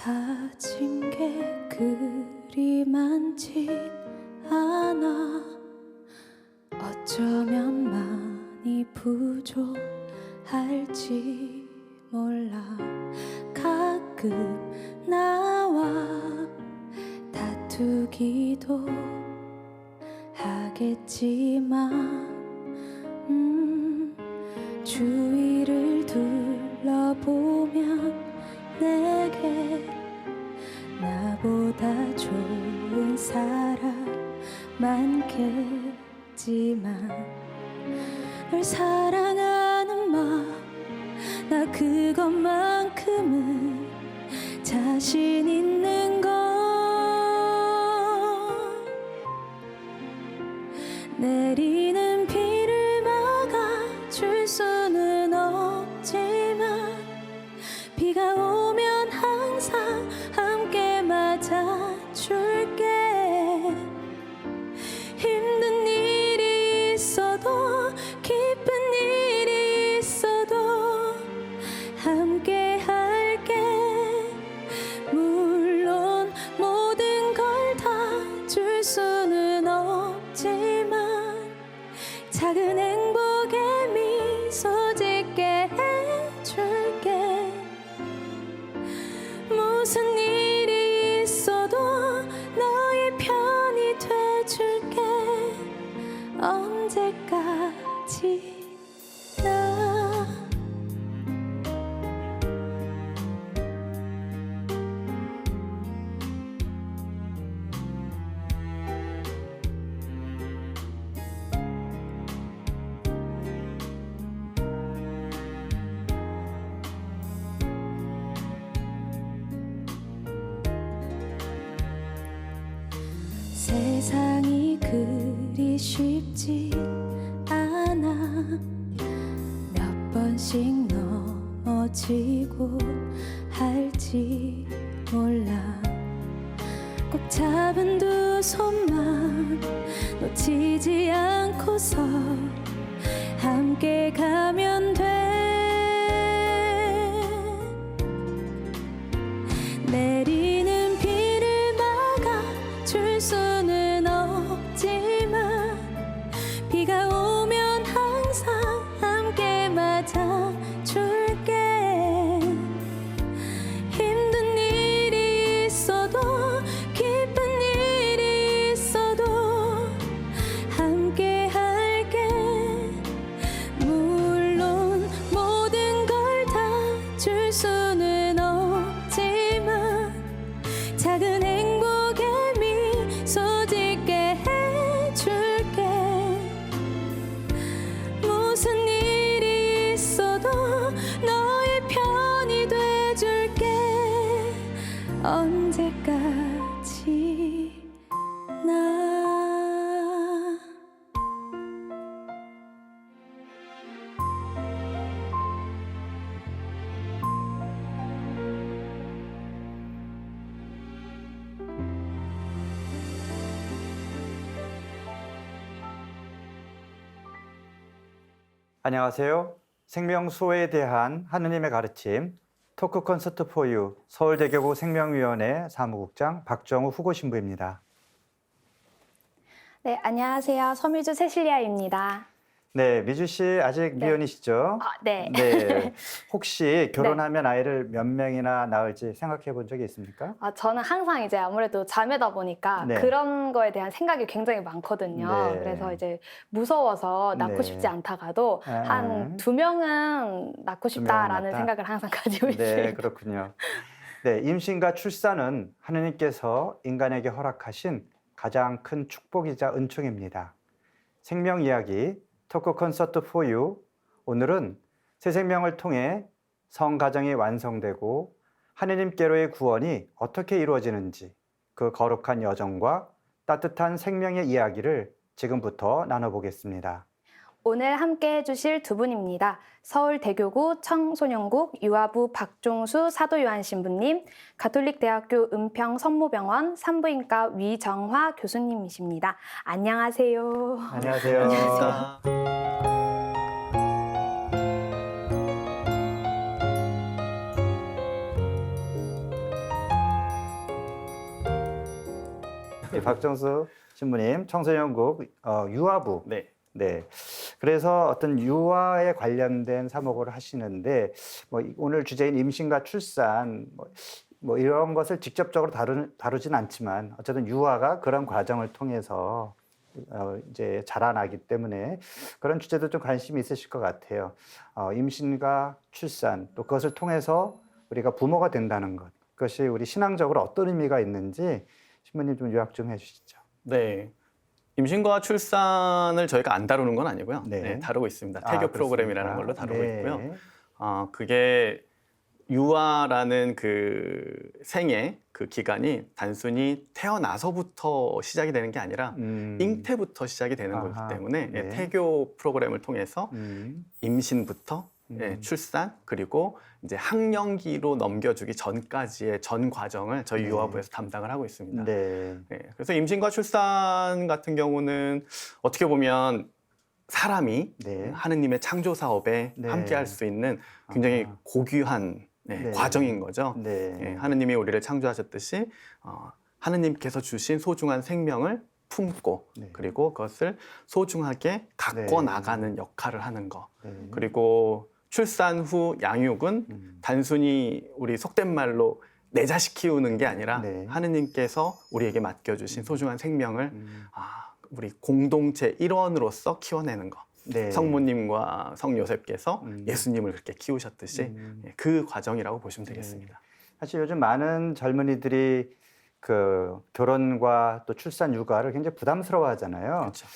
가진 게 그리 많진 않아. 어쩌면 많이 부족할지 몰라. 가끔 나와 다투기도 하겠지만 주위를 둘러보면 내게 나보다 좋은 사람 많겠지만 널 사랑하는 마음 나 그것만큼은 자신 있는 걸. 내리는 비를 막아줄 수는 없지만 비가 오면 항상 함께 맞아줄게. 힘든 일이 있어도 기쁜 일이 있어도 함께 할게. 물론 모든 걸 다 줄 수는 없지만 작은 행복에 미소 짓게 해줄게. 무슨 일이 있어도 너의 편이 돼줄게. 언제까지나. 세상이 그리 쉽지 않아. 몇 번씩 넘어지고 할지 몰라. 꼭 잡은 두 손만 놓치지 않고서 함께 가면 돼. 내리는 비를 막아줄 수는 없지만 비가 오면 항상 함께 맞아줄게. 힘든 일이 있어도 기쁜 일이 있어도 함께 할게. 물론 모든 걸 다 줄 수는 없지만 작은 행복에 미소 짓게 해줄게. 무슨 일이 있어도 너의 편이 돼줄게. 언제까지나. 안녕하세요. 생명수호에 대한 하느님의 가르침 토크 콘서트 포유 서울대교구 생명위원회 사무국장 박정우 후보신부입니다. 네, 안녕하세요. 서미주 세실리아입니다. 네, 미주 씨 아직 네. 미혼이시죠? 네. 네. 혹시 결혼하면 아이를 몇 명이나 낳을지 생각해 본 적이 있습니까? 저는 항상 이제 아무래도 자매다 보니까 네. 그런 거에 대한 생각이 굉장히 많거든요. 네. 그래서 이제 무서워서 낳고 네. 싶지 않다가도 한 2명은 낳고 싶다라는 낳다? 생각을 항상 가지고 네, 있습니다. 그렇군요. 네, 임신과 출산은 하느님께서 인간에게 허락하신 가장 큰 축복이자 은총입니다. 생명 이야기 토크 콘서트 포유, 오늘은 새 생명을 통해 성가정이 완성되고 하느님께로의 구원이 어떻게 이루어지는지 그 거룩한 여정과 따뜻한 생명의 이야기를 지금부터 나눠보겠습니다. 오늘 함께 해주실 두 분입니다. 서울대교구 청소년국 유아부 박종수 사도요한 신부님, 가톨릭대학교 은평성모병원 산부인과 위정화 교수님이십니다. 안녕하세요. 안녕하세요. 안녕하십니까. 이 박정수 신부님 청소년국 유아부. 네. 네. 그래서 어떤 유아에 관련된 사목을 하시는데 뭐 오늘 주제인 임신과 출산 뭐 이런 것을 직접적으로 다루진 않지만 어쨌든 유아가 그런 과정을 통해서 이제 자라나기 때문에 그런 주제도 좀 관심이 있으실 것 같아요. 임신과 출산 또 그것을 통해서 우리가 부모가 된다는 것, 그것이 우리 신앙적으로 어떤 의미가 있는지 신부님 좀 요약 좀 해주시죠. 네. 임신과 출산을 저희가 안 다루는 건 아니고요. 네. 네, 다루고 있습니다. 태교 프로그램이라는 걸로 다루고 네. 있고요. 그게 유아라는 그 생애 그 기간이 단순히 태어나서부터 시작이 되는 게 아니라 잉태부터 시작이 되는 거기 때문에 네. 태교 프로그램을 통해서 임신부터 예, 출산 그리고 이제 학령기로 넘겨주기 전까지의 전 과정을 저희 네. 유아부에서 담당을 하고 있습니다. 네. 예, 그래서 임신과 출산 같은 경우는 어떻게 보면 사람이 네. 하느님의 창조 사업에 네. 함께할 수 있는 굉장히 아하. 고귀한 네. 과정인 거죠. 네. 예, 하느님이 우리를 창조하셨듯이 하느님께서 주신 소중한 생명을 품고 네. 그리고 그것을 소중하게 갖고 네. 나가는 역할을 하는 거. 네. 그리고 출산 후 양육은 단순히 우리 속된 말로 내 자식 키우는 게 아니라 네. 하느님께서 우리에게 맡겨주신 소중한 생명을 우리 공동체 일원으로서 키워내는 거. 네. 성모님과 성 요셉께서 예수님을 그렇게 키우셨듯이 그 과정이라고 보시면 되겠습니다. 사실 요즘 많은 젊은이들이 그 결혼과 또 출산 육아를 굉장히 부담스러워하잖아요. 그렇죠.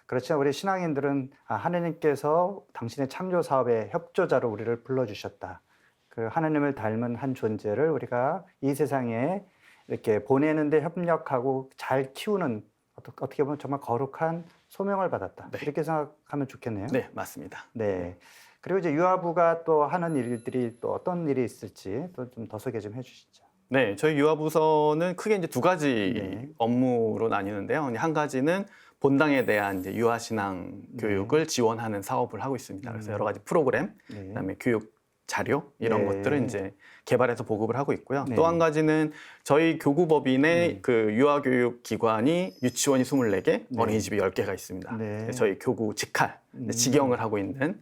그렇지만 우리 신앙인들은 하느님께서 당신의 창조 사업의 협조자로 우리를 불러주셨다. 그 하느님을 닮은 한 존재를 우리가 이 세상에 이렇게 보내는데 협력하고 잘 키우는 어떻게 보면 정말 거룩한 소명을 받았다. 네. 이렇게 생각하면 좋겠네요. 네, 맞습니다. 네. 그리고 이제 유아부가 또 하는 일들이 또 어떤 일이 있을지 또 좀 더 소개 좀 해주시죠. 네, 저희 유아부서는 크게 이제 두 가지 네. 업무로 나뉘는데요. 한 가지는 본당에 대한 이제 유아신앙 교육을 지원하는 사업을 하고 있습니다. 그래서 여러 가지 프로그램, 네. 그다음에 교육 자료 이런 네. 것들을 이제 개발해서 보급을 하고 있고요. 네. 또 한 가지는 저희 교구법인의 그 유아교육 기관이 유치원이 24개, 네. 어린이집이 10개가 있습니다. 네. 저희 교구 직할, 직영을 하고 있는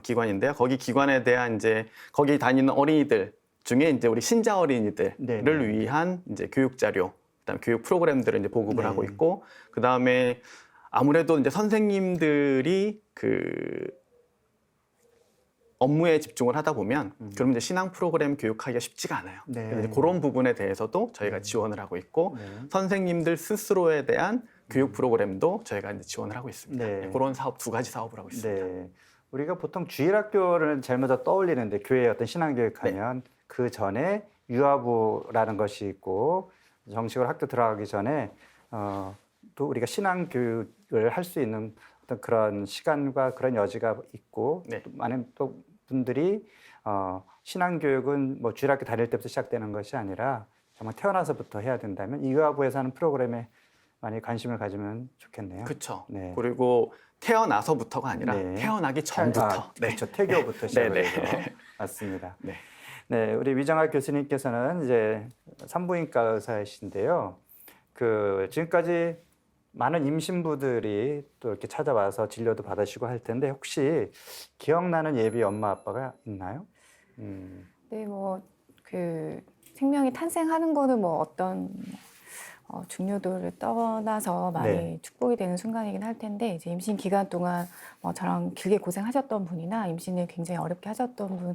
기관인데요. 거기 기관에 대한 이제 거기 다니는 어린이들 중에 이제 우리 신자 어린이들을 네. 위한 이제 교육 자료, 그다음 교육 프로그램들을 이제 보급을 네. 하고 있고, 그다음에 아무래도 이제 선생님들이 그 업무에 집중을 하다 보면 그럼 이제 신앙 프로그램 교육하기가 쉽지가 않아요. 네. 그래서 이제 그런 부분에 대해서도 저희가 지원을 하고 있고 네. 선생님들 스스로에 대한 교육 프로그램도 저희가 이제 지원을 하고 있습니다. 네. 네, 그런 사업 두 가지 사업을 하고 있습니다. 네. 우리가 보통 주일학교를 제일 먼저 떠올리는데 교회의 어떤 신앙교육하면 그 전에 유아부라는 것이 있고 정식으로 학교 들어가기 전에 또 우리가 신앙교육을 할 수 있는 어떤 그런 시간과 그런 여지가 있고 네. 또 많은 또 분들이 신앙교육은 뭐 주일학교 다닐 때부터 시작되는 것이 아니라 정말 태어나서부터 해야 된다면 이 유아부에서 하는 프로그램에 많이 관심을 가지면 좋겠네요. 그렇죠. 네. 그리고 태어나서부터가 아니라 네. 태어나기 전부터. 네. 그렇죠. 태교부터 시작을 네, 네. 해서 맞습니다. 네. 네, 우리 위정학 교수님께서는 이제 산부인과 의사이신데요. 그 지금까지 많은 임신부들이 또 이렇게 찾아와서 진료도 받으시고 할 텐데 혹시 기억나는 예비 엄마 아빠가 있나요? 네, 뭐 그 생명이 탄생하는 거는 뭐 어떤 중요도를 떠나서 많이 네. 축복이 되는 순간이긴 할 텐데 이제 임신 기간 동안 저랑 길게 고생하셨던 분이나 임신을 굉장히 어렵게 하셨던 분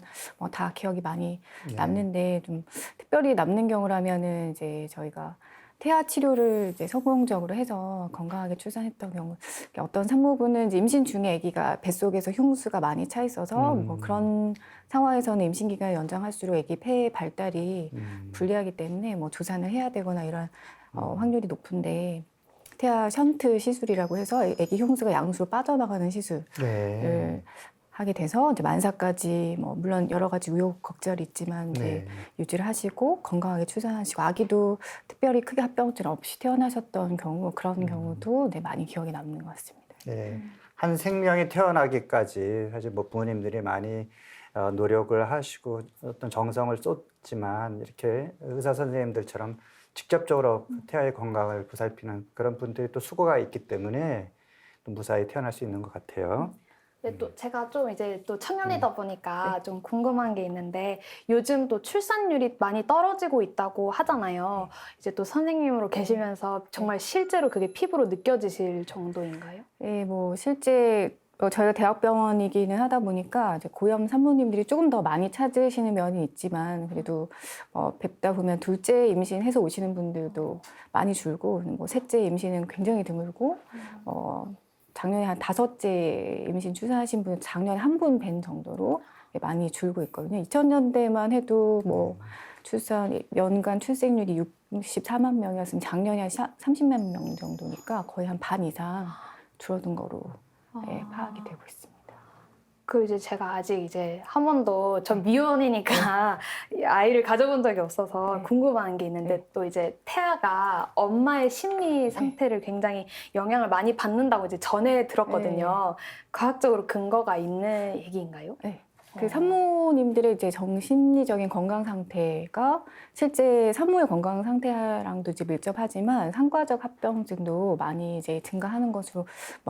다 기억이 많이 남는데 좀 특별히 남는 경우라면은 이제 저희가 태아 치료를 이제 성공적으로 해서 건강하게 출산했던 경우, 어떤 산모분은 이제 임신 중에 아기가 뱃속에서 흉수가 많이 차 있어서 뭐 그런 상황에서는 임신 기간을 연장할수록 아기 폐 발달이 불리하기 때문에 뭐 조산을 해야 되거나 이런 확률이 높은데 태아 션트 시술이라고 해서 아기 흉수가 양수로 빠져나가는 시술을 네. 하게 돼서 이제 만사까지 뭐 물론 여러 가지 우여곡절이 있지만 이제 네. 유지를 하시고 건강하게 출산하시고 아기도 특별히 크게 합병증 없이 태어나셨던 경우 그런 경우도 네, 많이 기억에 남는 것 같습니다. 네. 한 생명이 태어나기까지 사실 뭐 부모님들이 많이 노력을 하시고 어떤 정성을 쏟지만 이렇게 의사 선생님들처럼 직접적으로 태아의 건강을 보살피는 그런 분들이 또 수고가 있기 때문에 또 무사히 태어날 수 있는 것 같아요. 근데 또 제가 좀 이제 또 청년이다 보니까 좀 궁금한 게 있는데 요즘 또 출산율이 많이 떨어지고 있다고 하잖아요. 이제 또 선생님으로 계시면서 정말 실제로 그게 피부로 느껴지실 정도인가요? 네, 뭐 실제 저희가 대학병원이기는 하다 보니까 이제 고염 산모님들이 조금 더 많이 찾으시는 면이 있지만 그래도 뵙다 보면 둘째 임신해서 오시는 분들도 많이 줄고 뭐 셋째 임신은 굉장히 드물고 작년에 한 5째 임신 출산하신 분 작년에 한 분 뵌 정도로 많이 줄고 있거든요. 2000년대만 해도 뭐 출산 연간 출생률이 64만 명이었으면 작년에 한 30만 명 정도니까 거의 한 반 이상 줄어든 거로 파악이 되고 있습니다. 그 이제 제가 아직 이제 한 번도 전 미혼이니까 아이를 가져본 적이 없어서 네. 궁금한 게 있는데 또 이제 태아가 엄마의 심리 상태를 굉장히 영향을 많이 받는다고 이제 전에 들었거든요. 과학적으로 근거가 있는 얘기인가요? 네. 그 산모님들의 이제 정신리적인 건강 상태가 실제 산모의 건강 상태랑도 이제 밀접하지만 상과적 합병증도 많이 이제 증가하는 것으로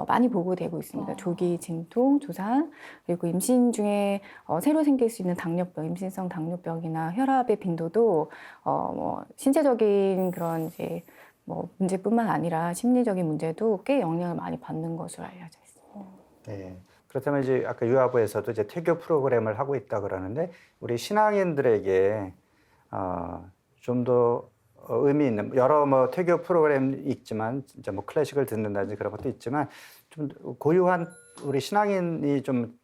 많이 보고되고 있습니다. 조기 진통, 조산, 그리고 임신 중에 새로 생길 수 있는 당뇨병, 임신성 당뇨병이나 혈압의 빈도도 신체적인 그런 이제 문제뿐만 아니라 심리적인 문제도 꽤 영향을 많이 받는 것으로 알려져 있습니다. 네. 그렇다면 이제 아까 유아부에서도 이제 태교 프로그램을 하고 있다 그러는데 우리 신앙인들에게 좀 더 의미 있는 여러 뭐 태교 프로그램이 있지만 진짜 뭐 클래식을 듣는다든지 그런 것도 있지만 좀 고유한 우리 신앙인이 좀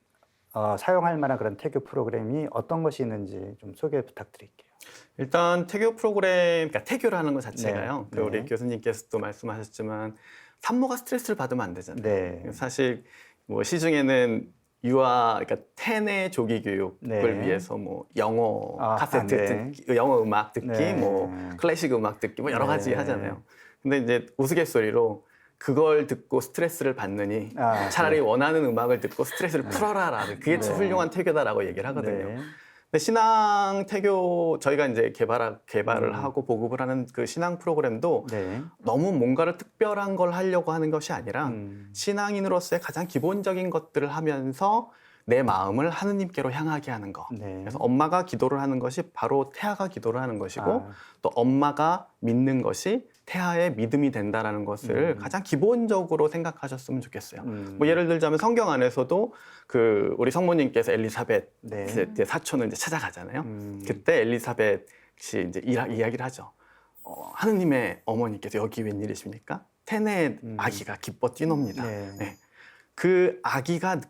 사용할 만한 그런 태교 프로그램이 어떤 것이 있는지 좀 소개 부탁드릴게요. 일단 태교 프로그램, 그러니까 태교라는 것 자체가요. 네. 우리 교수님께서도 말씀하셨지만 산모가 스트레스를 받으면 안 되잖아요. 네. 사실 뭐 시중에는 그러니까 태내 조기 교육을 위해서 뭐 영어 카세트 듣기, 영어 음악 듣기, 뭐 클래식 음악 듣기, 뭐 여러 가지 하잖아요. 근데 이제 우스갯소리로 그걸 듣고 스트레스를 받느니 차라리 원하는 음악을 듣고 스트레스를 풀어라라는 그게 훌륭한 태교다라고 얘기를 하거든요. 근데 신앙 태교 저희가 이제 개발을 하고 보급을 하는 그 신앙 프로그램도 너무 뭔가를 특별한 걸 하려고 하는 것이 아니라 신앙인으로서의 가장 기본적인 것들을 하면서 내 마음을 하느님께로 향하게 하는 거. 그래서 엄마가 기도를 하는 것이 바로 태아가 기도를 하는 것이고 또 엄마가 믿는 것이 태아의 믿음이 된다라는 것을 가장 기본적으로 생각하셨으면 좋겠어요. 뭐 예를 들자면 성경 안에서도 그 우리 성모님께서 엘리사벳 사촌을 이제 찾아가잖아요. 그때 엘리사벳이 이제 이야기를 하죠. 하느님의 어머니께서 여기 웬일이십니까? 태내 아기가 기뻐 뛰놉니다. 그 아기가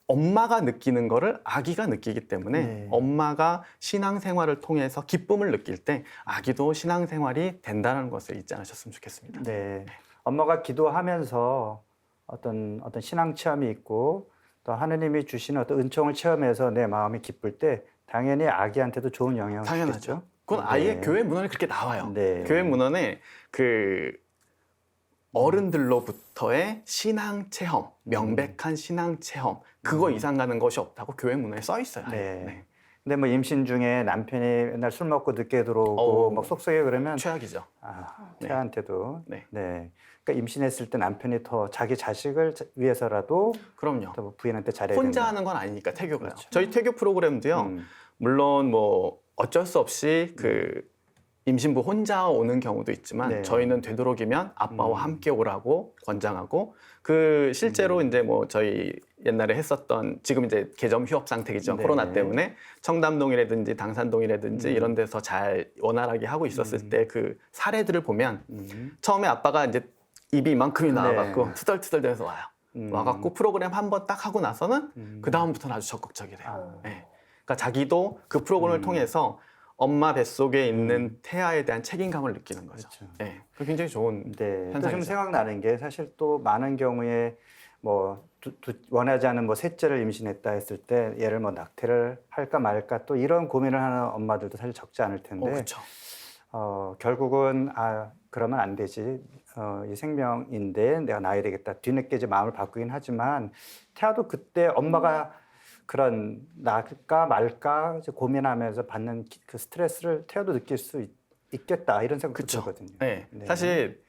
엄마가 느끼는 거를 아기가 느끼기 때문에 엄마가 신앙생활을 통해서 기쁨을 느낄 때 아기도 신앙생활이 된다는 것을 잊지 않으셨으면 좋겠습니다. 네. 엄마가 기도하면서 어떤 신앙 체험이 있고 또 하느님이 주시는 어떤 은총을 체험해서 내 마음이 기쁠 때 당연히 아기한테도 좋은 영향을 당연하죠. 주겠죠. 그건 아예 교회 문헌에 그렇게 나와요. 교회 문헌에 그 어른들로부터의 신앙 체험, 명백한 신앙 체험, 그거 이상 가는 것이 없다고 교회 문헌에 써 있어요. 근데 뭐 임신 중에 남편이 맨날 술 먹고 늦게 들어오고 막 속썩여 그러면 최악이죠. 태아한테도. 그러니까 임신했을 때 남편이 더 자기 자식을 위해서라도 그럼요. 또 부인한테 잘해야 혼자 된다. 하는 건 아니니까 태교가요. 저희 태교 프로그램도요. 물론 뭐 어쩔 수 없이 그 임신부 혼자 오는 경우도 있지만 저희는 되도록이면 아빠와 함께 오라고 권장하고 그 실제로 이제 뭐 저희 옛날에 했었던 지금 이제 개점 휴업 상태겠죠. 코로나 때문에 청담동이라든지 당산동이라든지 이런 데서 잘 원활하게 하고 있었을 때 그 사례들을 보면 처음에 아빠가 이제 입이 이만큼이 나와갖고 투덜투덜대면서 와요. 와갖고 프로그램 한 번 딱 하고 나서는 그 다음부터는 아주 적극적이래요. 그러니까 자기도 그 프로그램을 통해서 엄마 뱃속에 있는 태아에 대한 책임감을 느끼는 거죠. 그 굉장히 좋은 현상이죠. 또 좀 생각나는 게 사실 또 많은 경우에 뭐 원하지 않은 뭐 셋째를 임신했다 했을 때 얘를 뭐 낙태를 할까 말까 또 이런 고민을 하는 엄마들도 사실 적지 않을 텐데 결국은 그러면 안 되지. 이 생명인데 내가 낳아야 되겠다. 뒤늦게 이제 마음을 바꾸긴 하지만 태아도 그때 엄마가 그런 날까 말까 이제 고민하면서 받는 그 스트레스를 태아도 느낄 수 있겠다 이런 생각도 그쵸. 들거든요. 네. 네. 사실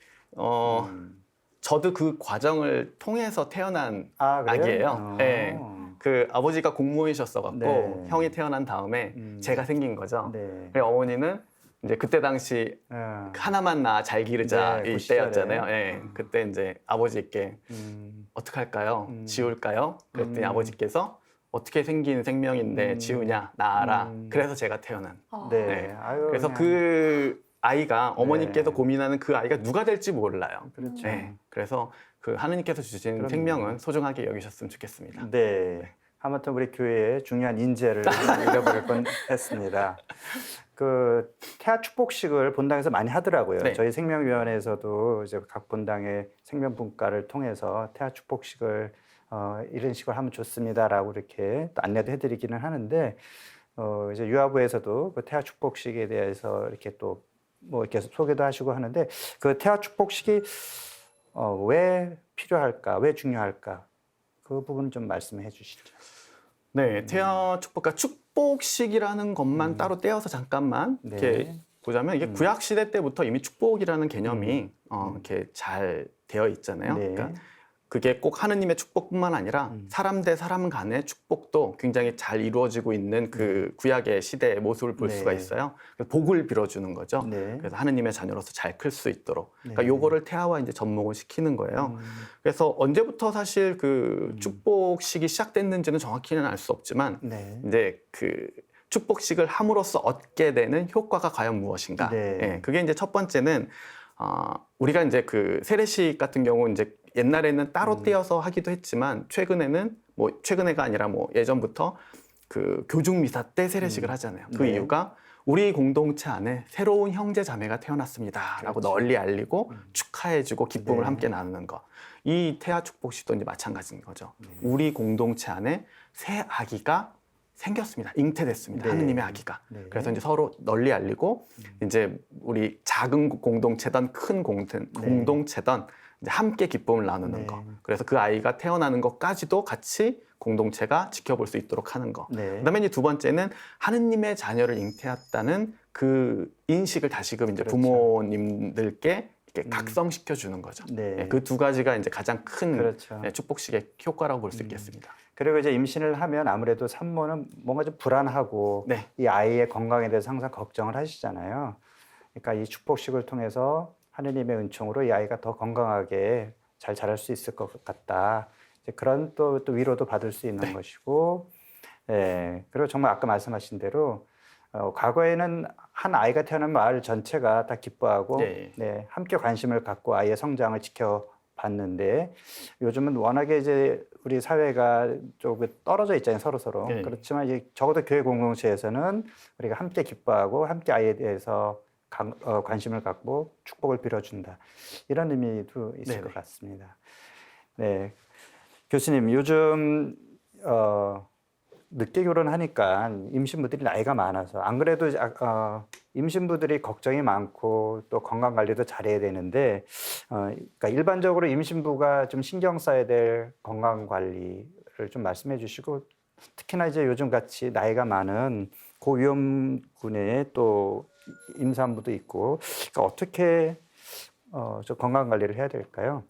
저도 그 과정을 통해서 태어난 그래요? 아기예요. 네. 그 아버지가 공무원이셨어갖고 네. 형이 태어난 다음에 제가 생긴 거죠. 네. 그리고 어머니는 이제 그때 당시 하나만 낳아 잘 기르자 네, 이 그 시절에. 때였잖아요. 예. 그때 이제 아버지께 어떡할까요? 지울까요? 그랬더니 아버지께서 어떻게 생긴 생명인데 지우냐 낳아라. 그래서 제가 태어난. 네. 네. 아유, 그래서 그냥. 그 아이가 어머니께서 네. 고민하는 그 아이가 누가 될지 몰라요. 그렇죠. 네. 그래서 그 하느님께서 주신 그럼요. 생명은 소중하게 여기셨으면 좋겠습니다. 네. 하마터 우리 교회에 중요한 인재를 잃어버릴 뻔했습니다. 그 태아 축복식을 본당에서 많이 하더라고요. 네. 저희 생명위원회에서도 이제 각 본당의 생명분과를 통해서 태아 축복식을 이런 식으로 하면 좋습니다라고 이렇게 또 안내도 해드리기는 하는데 이제 유아부에서도 그 태아 축복식에 대해서 이렇게 또 뭐 이렇게 소개도 하시고 하는데 그 태아 축복식이 왜 필요할까, 왜 중요할까 그 부분 좀 말씀해 주시죠. 네, 태아 축복과 축복식이라는 것만 따로 떼어서 잠깐만 네. 이렇게 보자면 이게 구약 시대 때부터 이미 축복이라는 개념이 이렇게 잘 되어 있잖아요. 네. 그러니까 그게 꼭 하느님의 축복뿐만 아니라 사람 대 사람 간의 축복도 굉장히 잘 이루어지고 있는 그 구약의 시대의 모습을 볼 네. 수가 있어요. 그래서 복을 빌어주는 거죠. 네. 그래서 하느님의 자녀로서 잘 클 수 있도록. 그러니까 네. 요거를 태아와 이제 접목을 시키는 거예요. 그래서 언제부터 사실 그 축복식이 시작됐는지는 정확히는 알 수 없지만 네. 이제 그 축복식을 함으로써 얻게 되는 효과가 과연 무엇인가? 네. 예, 그게 이제 첫 번째는 우리가 이제 그 세례식 같은 경우 이제 옛날에는 따로 떼어서 하기도 했지만 최근에는 뭐 최근에가 아니라 뭐 예전부터 그 교중 미사 때 세례식을 하잖아요. 그 네. 이유가 우리 공동체 안에 새로운 형제 자매가 태어났습니다라고 그렇죠. 널리 알리고 축하해주고 기쁨을 네. 함께 나누는 거. 이 태아 축복식도 이제 마찬가지인 거죠. 우리 공동체 안에 새 아기가 생겼습니다. 잉태됐습니다. 네. 하느님의 아기가. 네. 그래서 이제 서로 널리 알리고 이제 우리 작은 공동체든 큰 공동체든 이제 함께 기쁨을 나누는 네. 거. 그래서 그 아이가 태어나는 것까지도 같이 공동체가 지켜볼 수 있도록 하는 거. 네. 그다음에 이제 두 번째는 하느님의 자녀를 잉태했다는 그 인식을 다시금 이제 그렇죠. 부모님들께 이렇게 각성시켜 주는 거죠. 네. 그 두 가지가 이제 가장 큰 그렇죠. 축복식의 효과라고 볼 수 있겠습니다. 그리고 이제 임신을 하면 아무래도 산모는 뭔가 좀 불안하고 네. 이 아이의 건강에 대해서 항상 걱정을 하시잖아요. 그러니까 이 축복식을 통해서 하느님의 은총으로 이 아이가 더 건강하게 잘 자랄 수 있을 것 같다. 이제 그런 또 위로도 받을 수 있는 것이고, 그리고 정말 아까 말씀하신 대로 과거에는 한 아이가 태어나면 마을 전체가 다 기뻐하고 네. 함께 관심을 갖고 아이의 성장을 지켜봤는데 요즘은 워낙에 이제 우리 사회가 조금 떨어져 있잖아요, 서로. 네. 그렇지만 이제 적어도 교회 공동체에서는 우리가 함께 기뻐하고 함께 아이에 대해서 관심을 갖고 축복을 빌어준다. 이런 의미도 있을 네네. 것 같습니다. 네, 교수님 요즘 늦게 결혼하니까 임신부들이 나이가 많아서 안 그래도 임신부들이 걱정이 많고 또 건강 관리도 잘해야 되는데 그러니까 일반적으로 임신부가 좀 신경 써야 될 건강 관리를 좀 말씀해 주시고 특히나 이제 요즘 같이 나이가 많은 고위험군에 또 임산부도 있고 그러니까 어떻게 좀 건강 관리를 해야 될까요?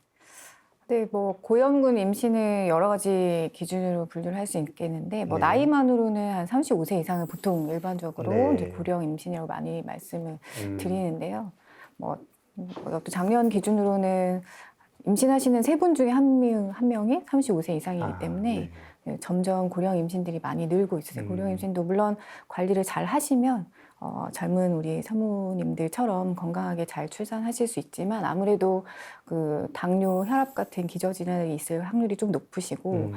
네, 뭐 고위험군 임신을 여러 가지 기준으로 분류를 할 수 있겠는데 뭐 네. 나이만으로는 한 35세 이상을 보통 일반적으로 네. 이제 고령 임신이라고 많이 말씀을 드리는데요. 뭐 또 작년 기준으로는 임신하시는 3분 중에 한 명이 35세 이상이기 때문에 네, 점점 고령 임신들이 많이 늘고 있어요. 고령 임신도 물론 관리를 잘 하시면 젊은 우리 사모님들처럼 건강하게 잘 출산하실 수 있지만 아무래도 그 당뇨, 혈압 같은 기저질환이 있을 확률이 좀 높으시고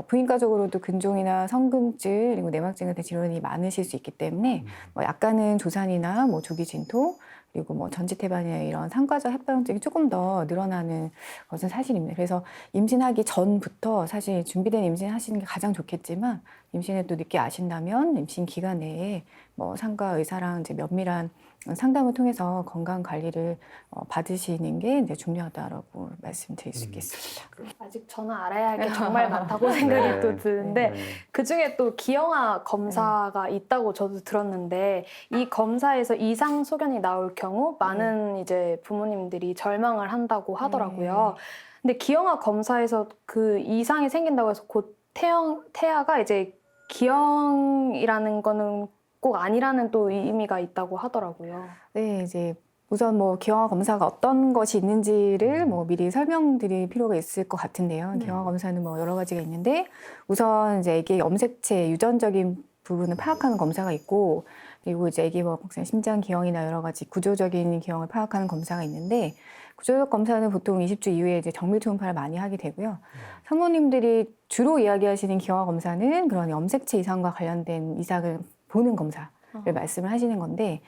부인과적으로도 근종이나 성근증 그리고 내막증 같은 질환이 많으실 수 있기 때문에 뭐 약간은 조산이나 뭐 조기 진통 그리고 뭐 전지태반이나 이런 상과적 합병증이 조금 더 늘어나는 것은 사실입니다. 그래서 임신하기 전부터 사실 준비된 임신하시는 게 가장 좋겠지만 임신을 또 늦게 아신다면 임신 기간 내에 뭐 상과 의사랑 이제 면밀한 상담을 통해서 건강 관리를 받으시는 게 이제 중요하다라고 말씀드릴 수 있겠습니다. 아직 저는 알아야 할 게 정말 많다고 생각이 네. 또 드는데 네. 그중에 또 기형아 검사가 있다고 저도 들었는데 이 검사에서 이상 소견이 나올 경우 많은 이제 부모님들이 절망을 한다고 하더라고요. 근데 기형아 검사에서 그 이상이 생긴다고 해서 곧 태아가 이제 기형이라는 거는 꼭 아니라는 또 의미가 있다고 하더라고요. 네, 이제 우선 뭐 기형아 검사가 어떤 것이 있는지를 뭐 미리 설명드릴 필요가 있을 것 같은데요. 기형아 검사는 뭐 여러 가지가 있는데 우선 이제 아기의 염색체 유전적인 부분을 파악하는 검사가 있고 그리고 이제 아기 뭐 심장 기형이나 여러 가지 구조적인 기형을 파악하는 검사가 있는데 구조적 검사는 보통 20주 이후에 이제 정밀 초음파를 많이 하게 되고요. 사모님들이 주로 이야기하시는 기형아 검사는 그런 염색체 이상과 관련된 이상을 보는 검사를 말씀을 하시는 건데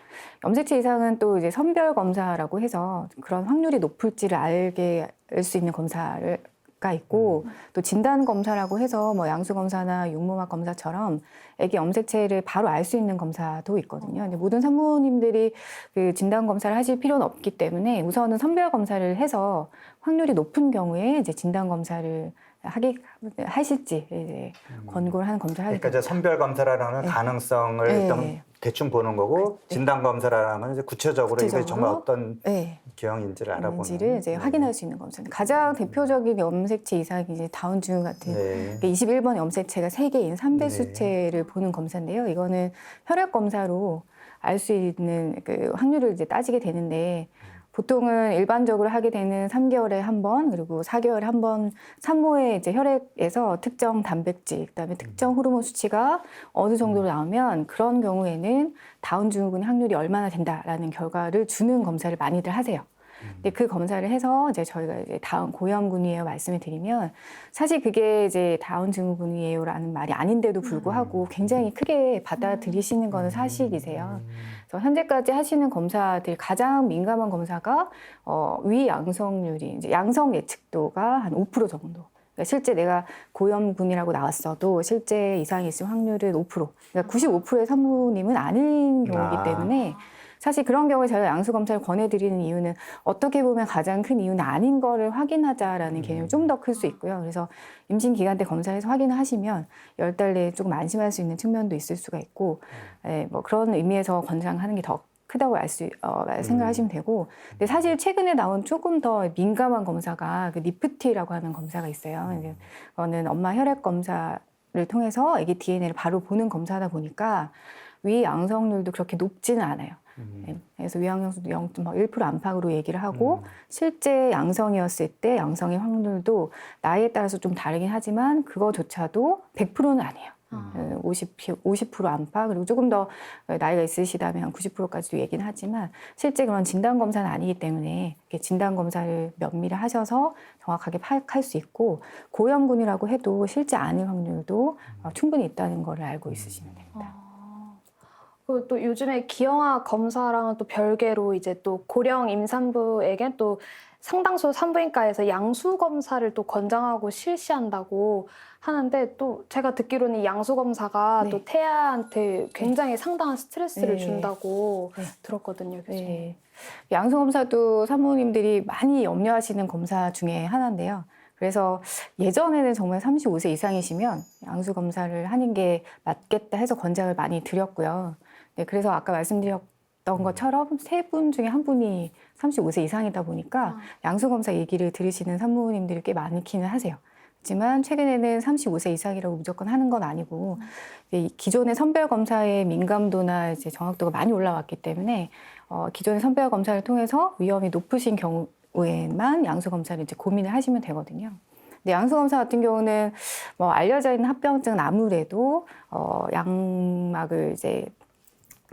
염색체 이상은 또 이제 선별 검사라고 해서 그런 확률이 높을지를 알게 알 수 있는 검사가 있고 또 진단 검사라고 해서 뭐 양수 검사나 육모막 검사처럼 아기 염색체를 바로 알 수 있는 검사도 있거든요. 근데 모든 산모님들이 그 진단 검사를 하실 필요는 없기 때문에 우선은 선별 검사를 해서 확률이 높은 경우에 이제 진단 검사를 하실지 이제 권고를 하는 검사를 하게 그러니까 이제 됩니다. 선별 검사라는 네. 가능성을 네. 일단 대충 보는 거고 네. 진단 검사라는 건 이제 구체적으로 이게 정말 어떤 네. 기형인지를 알아보는 있는지를 이제 네. 확인할 수 있는 검사입니다. 가장 대표적인 염색체 이상이 이제 다운증 같은 네. 21번 염색체가 3개인 3배 네. 수체를 보는 검사인데요. 이거는 혈액 검사로 알 수 있는 그 확률을 이제 따지게 되는데 보통은 일반적으로 하게 되는 3개월에 한 번, 그리고 4개월에 한 번 산모의 이제 혈액에서 특정 단백질, 그다음에 특정 호르몬 수치가 어느 정도로 나오면 그런 경우에는 다운 증후군 확률이 얼마나 된다라는 결과를 주는 검사를 많이들 하세요. 근데 그 검사를 해서 이제 저희가 이제 다운 고형군이에요 말씀을 드리면 사실 그게 이제 다운 증후군이에요라는 말이 아닌데도 불구하고 굉장히 크게 받아들이시는 거는 사실이세요. 그래서 현재까지 하시는 검사들 가장 민감한 검사가 위 양성률이 이제 양성 예측도가 한 5% 정도. 그러니까 실제 내가 고염군이라고 나왔어도 실제 이상이 있을 확률은 5%. 그러니까 95%의 산모님은 아닌 경우이기 때문에 사실 그런 경우에 저희가 양수 검사를 권해드리는 이유는 어떻게 보면 가장 큰 이유는 아닌 거를 확인하자라는 개념이 좀 더 클 수 있고요. 그래서 임신 기간 때 검사해서 확인을 하시면 10달 내에 조금 안심할 수 있는 측면도 있을 수가 있고, 뭐 그런 의미에서 권장하는 게 더 크다고 생각하시면 되고, 근데 사실 최근에 나온 조금 더 민감한 검사가 그 니프티라고 하는 검사가 있어요. 이제 그거는 엄마 혈액 검사를 통해서 아기 DNA를 바로 보는 검사다 보니까 위 양성률도 그렇게 높지는 않아요. 그래서 위양성도 0.1% 안팎으로 얘기를 하고 실제 양성이었을 때 양성의 확률도 나이에 따라서 좀 다르긴 하지만 그거조차도 100%는 아니에요. 50% 안팎 그리고 조금 더 나이가 있으시다면 한 90%까지도 얘기는 하지만 실제 그런 진단 검사는 아니기 때문에 진단 검사를 면밀히 하셔서 정확하게 파악할 수 있고 고염군이라고 해도 실제 아닐 확률도 충분히 있다는 걸 알고 있으시면 됩니다. 그리고 또 요즘에 기형아 검사랑은 또 별개로 이제 또 고령 임산부에게 또 상당수 산부인과에서 양수 검사를 또 권장하고 실시한다고 하는데 또 제가 듣기로는 이 양수 검사가 네. 또 태아한테 굉장히 상당한 스트레스를 네. 준다고 네. 들었거든요. 교수님. 네. 양수 검사도 산모님들이 많이 염려하시는 검사 중에 하나인데요. 그래서 예전에는 정말 35세 이상이시면 양수 검사를 하는 게 맞겠다 해서 권장을 많이 드렸고요. 네, 그래서 아까 말씀드렸던 것처럼 3분 중에 1분이 35세 이상이다 보니까 양수 검사 얘기를 들으시는 산모님들이 꽤 많기는 하세요. 하지만 최근에는 35세 이상이라고 무조건 하는 건 아니고 기존의 선별 검사의 민감도나 이제 정확도가 많이 올라왔기 때문에 기존의 선별 검사를 통해서 위험이 높으신 경우에만 양수 검사를 이제 고민을 하시면 되거든요. 근데 양수 검사 같은 경우는 뭐 알려져 있는 합병증은 아무래도 양막을 이제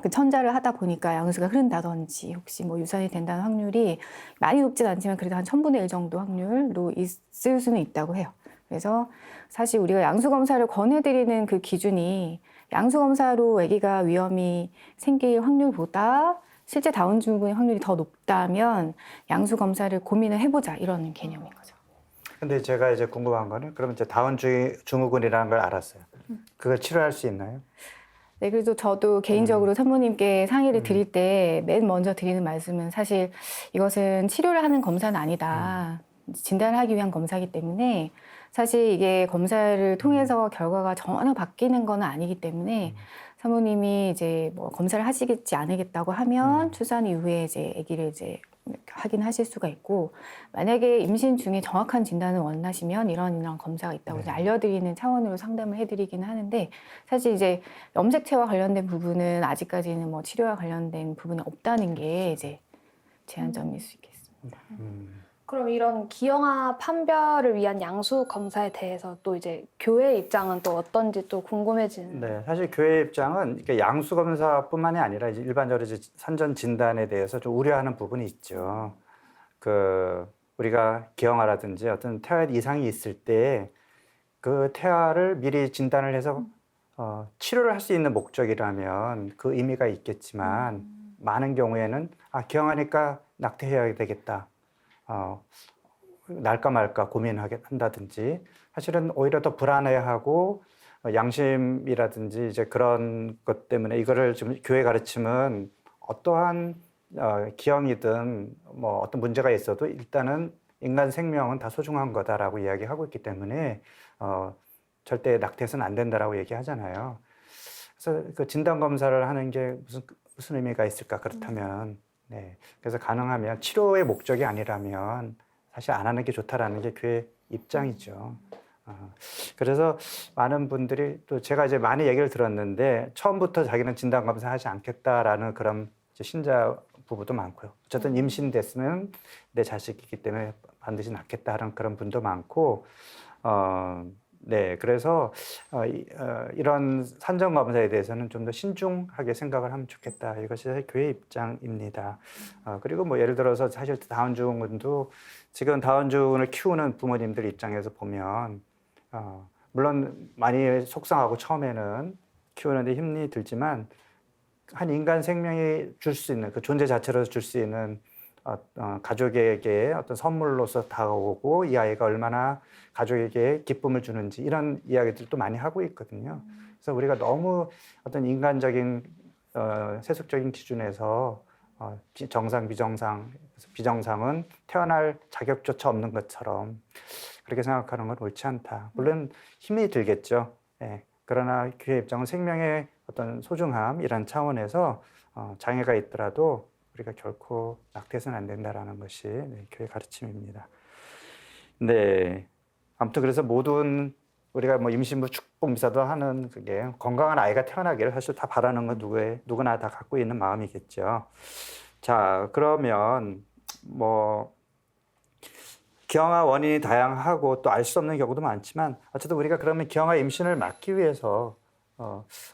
그 천자를 하다 보니까 양수가 흐른다든지 혹시 뭐 유산이 된다는 확률이 많이 높진 않지만 그래도 한 1000분의 1 정도 확률로 있을 수는 있다고 해요. 그래서 사실 우리가 양수 검사를 권해드리는 그 기준이 양수 검사로 아기가 위험이 생길 확률보다 실제 다운 증후군의 확률이 더 높다면 양수 검사를 고민을 해보자 이런 개념인 거죠. 근데 제가 이제 궁금한 거는 그러면 이제 다운 증후군이라는 걸 알았어요. 그걸 치료할 수 있나요? 네, 그래서 저도 개인적으로 산모님께 상의를 드릴 때 맨 먼저 드리는 말씀은 사실 이것은 치료를 하는 검사는 아니다. 진단을 하기 위한 검사이기 때문에 사실 이게 검사를 통해서 결과가 전혀 바뀌는 건 아니기 때문에 사모님이 이제 뭐 검사를 하시겠지 않으겠다고 하면 출산 이후에 이제 아기를 이제 확인하실 수가 있고, 만약에 임신 중에 정확한 진단을 원하시면 이런 검사가 있다고 이제 알려드리는 차원으로 상담을 해드리기는 하는데, 사실 이제 염색체와 관련된 부분은 아직까지는 뭐 치료와 관련된 부분이 없다는 게 이제 제한점일 수 있겠습니다. 그럼 이런 기형아 판별을 위한 양수 검사에 대해서 또 이제 교회 입장은 또 어떤지 또 궁금해지는. 네, 사실 교회 입장은 이렇게 양수 검사뿐만이 아니라 이제 일반적으로 이제 산전 진단에 대해서 좀 우려하는 부분이 있죠. 우리가 기형아라든지 어떤 태아 이상이 있을 때 그 태아를 미리 진단을 해서 치료를 할 수 있는 목적이라면 그 의미가 있겠지만, 많은 경우에는 기형아니까 낙태해야 되겠다. 날까 말까 고민한다든지, 사실은 오히려 더 불안해하고 양심이라든지 이제 그런 것 때문에 이거를 지금 교회 가르침은 어떠한 기형이든 뭐 어떤 문제가 있어도 일단은 인간 생명은 다 소중한 거다라고 이야기하고 있기 때문에 절대 낙태해서는 안 된다라고 얘기하잖아요. 그래서 그 진단 검사를 하는 게 무슨 의미가 있을까? 그렇다면 네. 그래서 가능하면 치료의 목적이 아니라면 사실 안 하는 게 좋다라는 게 교회 입장이죠. 그래서 많은 분들이, 또 제가 이제 많이 얘기를 들었는데, 처음부터 자기는 진단 검사하지 않겠다라는 그런 신자 부부도 많고요. 어쨌든 임신됐으면 내 자식이기 때문에 반드시 낳겠다라는 그런 분도 많고, 네, 그래서 이런 산전 검사에 대해서는 좀 더 신중하게 생각을 하면 좋겠다. 이것이 사실 교회 입장입니다. 그리고 뭐 예를 들어서 사실 다운증후군도 지금 다운증후군을 키우는 부모님들 입장에서 보면 물론 많이 속상하고 처음에는 키우는데 힘이 들지만, 한 인간 생명이 줄 수 있는 그 존재 자체로 줄 수 있는 가족에게 어떤 선물로서 다가오고, 이 아이가 얼마나 가족에게 기쁨을 주는지, 이런 이야기들도 많이 하고 있거든요. 그래서 우리가 너무 어떤 인간적인 세속적인 기준에서 정상, 비정상은 태어날 자격조차 없는 것처럼 그렇게 생각하는 건 옳지 않다. 물론 힘이 들겠죠. 예. 그러나 교회 입장은 생명의 어떤 소중함, 이런 차원에서 장애가 있더라도 우리가 결코 낙태해서는 안 된다라는 것이 교회 가르침입니다. 네. 아무튼 그래서 모든 우리가 뭐 임신부 축복 미사도 하는 그게 건강한 아이가 태어나기를 사실 다 바라는 건 누구나 다 갖고 있는 마음이겠죠. 자, 그러면 뭐 기형아 원인이 다양하고 또 알 수 없는 경우도 많지만, 어쨌든 우리가 그러면 기형아 임신을 막기 위해서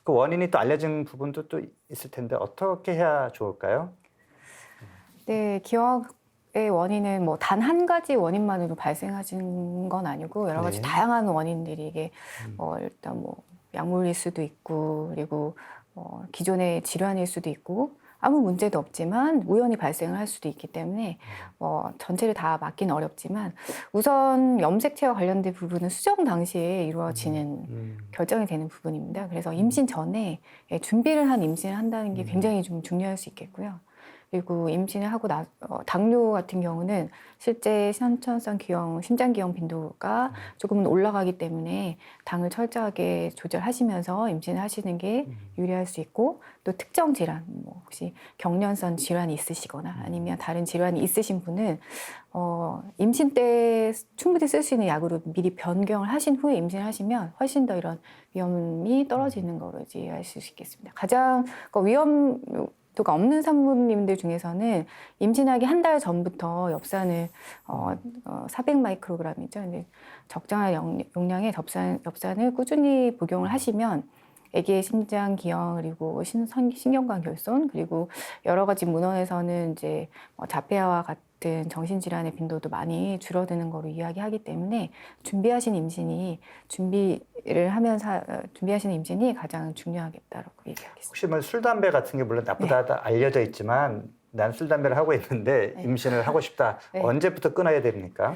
그 원인이 또 알려진 부분도 또 있을 텐데 어떻게 해야 좋을까요? 네, 기형의 원인은 뭐 단 한 가지 원인만으로 발생하는 건 아니고 여러 가지 네. 다양한 원인들이 이게 일단 뭐 약물일 수도 있고, 그리고 기존의 질환일 수도 있고, 아무 문제도 없지만 우연히 발생을 할 수도 있기 때문에 전체를 다 막기는 어렵지만, 우선 염색체와 관련된 부분은 수정 당시에 이루어지는 결정이 되는 부분입니다. 그래서 임신 전에 준비를 한 임신을 한다는 게 굉장히 좀 중요할 수 있겠고요. 그리고 임신을 하고 당뇨 같은 경우는 실제 선천성 기형, 심장 기형 빈도가 조금은 올라가기 때문에 당을 철저하게 조절하시면서 임신을 하시는 게 유리할 수 있고, 또 특정 질환, 뭐 혹시 경련성 질환이 있으시거나 아니면 다른 질환이 있으신 분은 임신 때 충분히 쓸 수 있는 약으로 미리 변경을 하신 후에 임신을 하시면 훨씬 더 이런 위험이 떨어지는 거로 이제 이해할 수 있겠습니다. 가장 위험도가 없는 산모님들 중에서는 임신하기 한 달 전부터 엽산을 400마이크로그램이죠. 근데 적정한 용량의 엽산을 꾸준히 복용을 하시면 아기의 심장 기형, 그리고 신경관 결손, 그리고 여러 가지 문헌에서는 이제 자폐아와 같은 정신질환의 빈도도 많이 줄어드는 거로 이야기하기 때문에 준비하시는 임신이 가장 중요하겠다라고 얘기하겠습니다. 혹시 뭐 술, 담배 같은 게 물론 나쁘다 알려져 있지만, 난 술, 담배를 하고 있는데 임신을 하고 싶다. 네. 언제부터 끊어야 됩니까?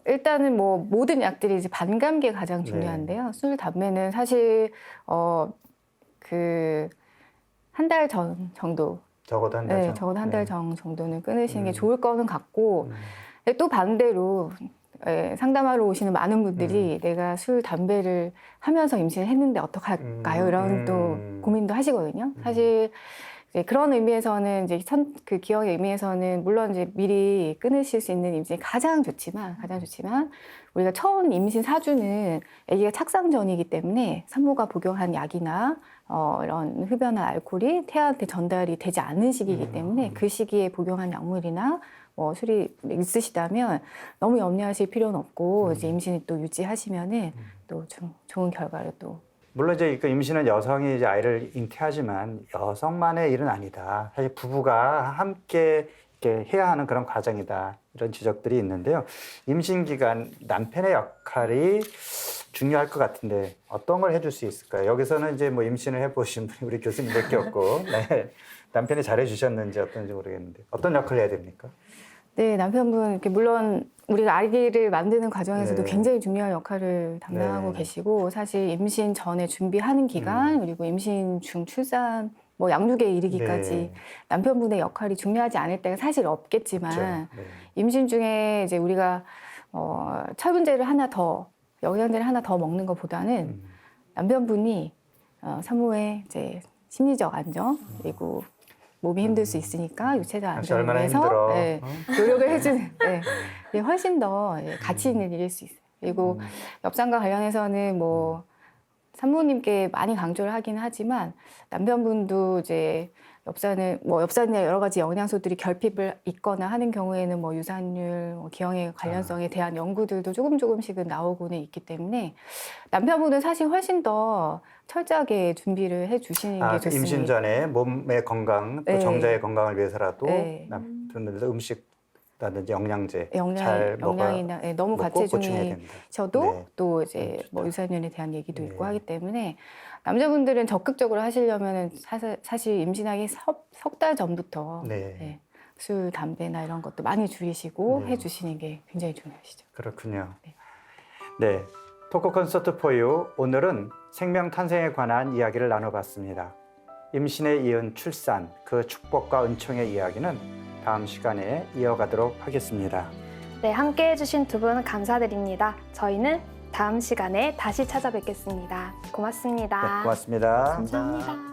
일단은 뭐 모든 약들이 이제 반감기가 가장 중요한데요. 술, 담배는 사실 그 한 달 전 정도, 적어도 한 달 네, 전. 적어도 한 달 네. 전 정도는 끊으시는 게 음. 좋을 거는 같고, 또 반대로 상담하러 오시는 많은 분들이 내가 술, 담배를 하면서 임신을 했는데 어떡할까요? 이런 또 고민도 하시거든요. 사실 이제 그런 의미에서는 이제 그 기형의 의미에서는 물론 이제 미리 끊으실 수 있는 임신이 가장 좋지만 우리가 처음 임신 4주는 아기가 착상 전이기 때문에 산모가 복용한 약이나 이런 흡연한 알코올이 태아한테 전달이 되지 않는 시기이기 때문에 그 시기에 복용한 약물이나 뭐 술이 있으시다면 너무 염려하실 필요는 없고 이제 임신을 또 유지하시면은 또 좀 좋은 결과를 또. 물론 이제 그 임신은 여성이 이제 아이를 잉태하지만 여성만의 일은 아니다. 사실 부부가 함께 이렇게 해야 하는 그런 과정이다. 이런 지적들이 있는데요. 임신 기간 남편의 역할이 중요할 것 같은데 어떤 걸 해줄 수 있을까요? 여기서는 이제 뭐 임신을 해보신 분이 우리 교수님밖에 없고 네. 남편이 잘해주셨는지 어떤지 모르겠는데 어떤 역할을 해야 됩니까? 네, 남편분 이렇게 물론 우리가 아기를 만드는 과정에서도 네. 굉장히 중요한 역할을 담당하고 네. 계시고 사실 임신 전에 준비하는 기간 그리고 임신 중 출산 뭐 양육에 이르기까지 네. 남편분의 역할이 중요하지 않을 때가 사실 없겠지만 그렇죠. 네. 임신 중에 이제 우리가 철분제를 하나 더 영양제를 하나 더 먹는 것보다는 남편분이 산모의 이제 심리적 안정 그리고 몸이 힘들 수 있으니까 유체적 당시 안정을 얼마나 위해서 힘들어. 네, 노력을 해주는 이게 훨씬 더 가치 있는 일일 수 있어요. 그리고 엽산과 관련해서는 뭐 산모님께 많이 강조를 하긴 하지만 남편분도 이제 엽산이나 여러 가지 영양소들이 결핍을 있거나 하는 경우에는 뭐 유산율, 기형의 관련성에 대한 연구들도 조금씩은 나오고는 있기 때문에 남편분은 사실 훨씬 더 철저하게 준비를 해주시는 게 좋습니다. 임신 전에 몸의 건강, 또 네. 정자의 건강을 위해서라도 네. 남편들도 음식이라든지 영양제 잘 영양이나 너무 먹고 보충해야 과체중이 된다. 저도 네. 또 이제 좋다. 뭐 유산균에 대한 얘기도 네. 있고 하기 때문에 남자분들은 적극적으로 하시려면은 사실 임신하기 석 달 전부터 네. 술, 담배나 이런 것도 많이 줄이시고 네. 해주시는 게 굉장히 중요하시죠. 그렇군요. 네. 네. 토크 콘서트 포유 오늘은 생명 탄생에 관한 이야기를 나눠봤습니다. 임신에 이은 출산, 그 축복과 은총의 이야기는 다음 시간에 이어가도록 하겠습니다. 네, 함께 해주신 두 분 감사드립니다. 저희는 다음 시간에 다시 찾아뵙겠습니다. 고맙습니다. 네, 고맙습니다. 감사합니다.